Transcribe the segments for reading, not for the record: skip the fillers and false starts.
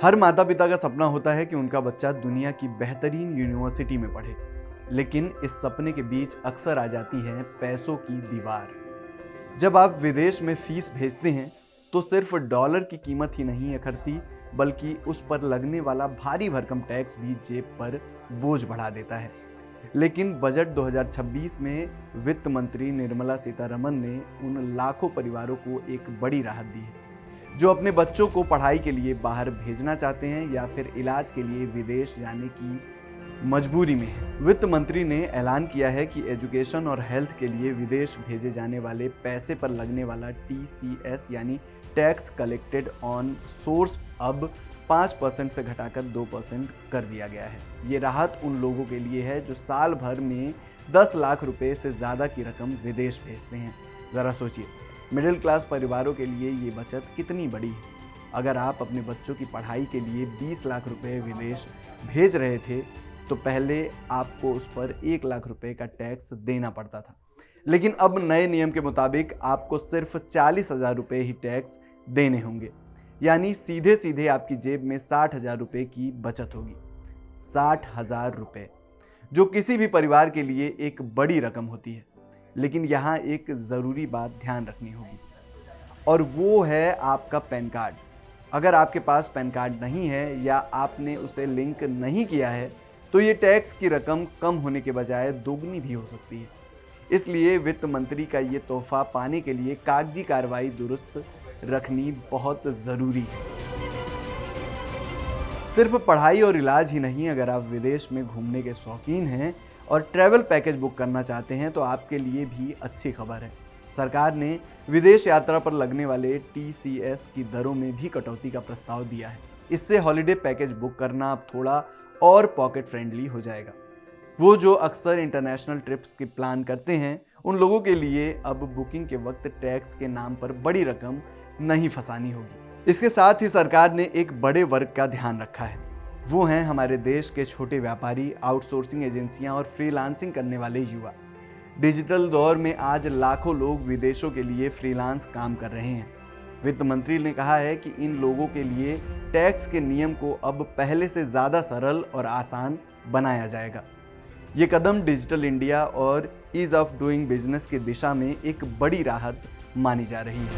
हर माता पिता का सपना होता है कि उनका बच्चा दुनिया की बेहतरीन यूनिवर्सिटी में पढ़े, लेकिन इस सपने के बीच अक्सर आ जाती है पैसों की दीवार। जब आप विदेश में फीस भेजते हैं तो सिर्फ डॉलर की कीमत ही नहीं अखरती, बल्कि उस पर लगने वाला भारी भरकम टैक्स भी जेब पर बोझ बढ़ा देता है। लेकिन बजट 2026 में वित्त मंत्री निर्मला सीतारमण ने उन लाखों परिवारों को एक बड़ी राहत दी है जो अपने बच्चों को पढ़ाई के लिए बाहर भेजना चाहते हैं या फिर इलाज के लिए विदेश जाने की मजबूरी में है। वित्त मंत्री ने ऐलान किया है कि एजुकेशन और हेल्थ के लिए विदेश भेजे जाने वाले पैसे पर लगने वाला TCS यानी टैक्स कलेक्टेड ऑन सोर्स अब 5% से घटाकर 2% कर दिया गया है। ये राहत उन लोगों के लिए है जो साल भर में 10 लाख रुपए से ज़्यादा की रकम विदेश भेजते हैं। ज़रा सोचिए, मिडिल क्लास परिवारों के लिए ये बचत कितनी बड़ी है। अगर आप अपने बच्चों की पढ़ाई के लिए 20 लाख रुपए विदेश भेज रहे थे तो पहले आपको उस पर 1 लाख रुपए का टैक्स देना पड़ता था, लेकिन अब नए नियम के मुताबिक आपको सिर्फ 40,000 रुपये ही टैक्स देने होंगे। यानी सीधे सीधे आपकी जेब में 60,000 रुपये की बचत होगी। 60,000 रुपये, जो किसी भी परिवार के लिए एक बड़ी रकम होती है। लेकिन यहाँ एक ज़रूरी बात ध्यान रखनी होगी, और वो है आपका पैन कार्ड। अगर आपके पास पैन कार्ड नहीं है या आपने उसे लिंक नहीं किया है तो ये टैक्स की रकम कम होने के बजाय दोगुनी भी हो सकती है। इसलिए वित्त मंत्री का ये तोहफा पाने के लिए कागजी कार्रवाई दुरुस्त रखनी बहुत ज़रूरी है। सिर्फ पढ़ाई और इलाज ही नहीं, अगर आप विदेश में घूमने के शौकीन हैं और ट्रैवल पैकेज बुक करना चाहते हैं तो आपके लिए भी अच्छी खबर है। सरकार ने विदेश यात्रा पर लगने वाले TCS की दरों में भी कटौती का प्रस्ताव दिया है। इससे हॉलिडे पैकेज बुक करना अब थोड़ा और पॉकेट फ्रेंडली हो जाएगा। वो जो अक्सर इंटरनेशनल ट्रिप्स की प्लान करते हैं, उन लोगों के लिए अब बुकिंग के वक्त टैक्स के नाम पर बड़ी रकम नहीं फंसानी होगी। इसके साथ ही सरकार ने एक बड़े वर्ग का ध्यान रखा है। वो हैं हमारे देश के छोटे व्यापारी, आउटसोर्सिंग एजेंसियां और फ्रीलांसिंग करने वाले युवा। डिजिटल दौर में आज लाखों लोग विदेशों के लिए फ्रीलांस काम कर रहे हैं। वित्त मंत्री ने कहा है कि इन लोगों के लिए टैक्स के नियम को अब पहले से ज़्यादा सरल और आसान बनाया जाएगा। ये कदम डिजिटल इंडिया और ईज ऑफ डूइंग बिजनेस की दिशा में एक बड़ी राहत मानी जा रही है।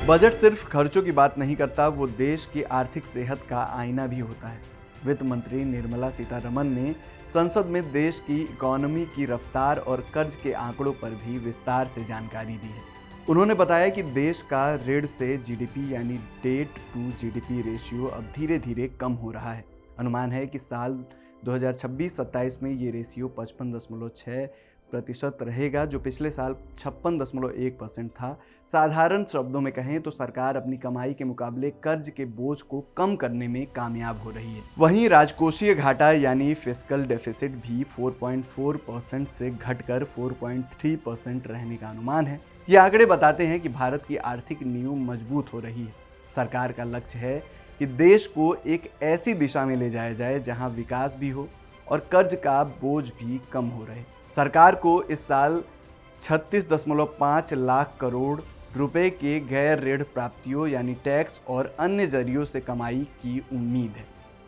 बजट सिर्फ खर्चों की बात नहीं करता, वो देश की आर्थिक सेहत का आईना भी होता है। वित्त मंत्री निर्मला सीतारमण ने संसद में देश की इकोनॉमी की रफ्तार और कर्ज के आंकड़ों पर भी विस्तार से जानकारी दी है। उन्होंने बताया कि देश का ऋण से GDP यानी डेट टू GDP रेशियो अब धीरे धीरे कम हो रहा है। अनुमान है कि साल 2026-27 में ये रेशियो 55.6% रहेगा, जो पिछले साल 56.1% था। साधारण शब्दों में कहें तो सरकार अपनी कमाई के मुकाबले कर्ज के बोझ को कम करने में कामयाब हो रही है। वहीं राजकोषीय घाटा यानी फिस्कल डेफिसिट भी 4.4% से घटकर 4.3% रहने का अनुमान है। ये आंकड़े बताते हैं कि भारत की आर्थिक नींव मजबूत हो रही है। सरकार का लक्ष्य है कि देश को एक ऐसी दिशा में ले जाया जाए जहां विकास भी हो और कर्ज का बोझ भी कम हो रहे। सरकार को इस साल 36.5 लाख करोड़ रुपए के गैर ऋण प्राप्तियों यानी टैक्स और अन्य जरियों से कमाई की उम्मीद है।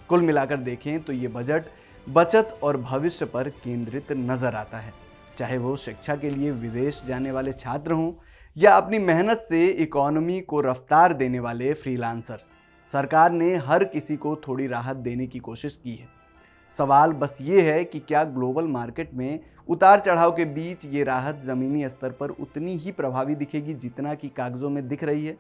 कुल मिलाकर देखें तो ये बजट बचत और भविष्य पर केंद्रित नजर आता है, चाहे वो शिक्षा के लिए विदेश जाने वाले छात्र हों या अपनी मेहनत से इकोनॉमी को रफ्तार देने वाले फ्रीलांसर्स। सरकार ने हर किसी को थोड़ी राहत देने की कोशिश की है। सवाल बस ये है कि क्या ग्लोबल मार्केट में उतार चढ़ाव के बीच ये राहत ज़मीनी स्तर पर उतनी ही प्रभावी दिखेगी जितना कि कागज़ों में दिख रही है।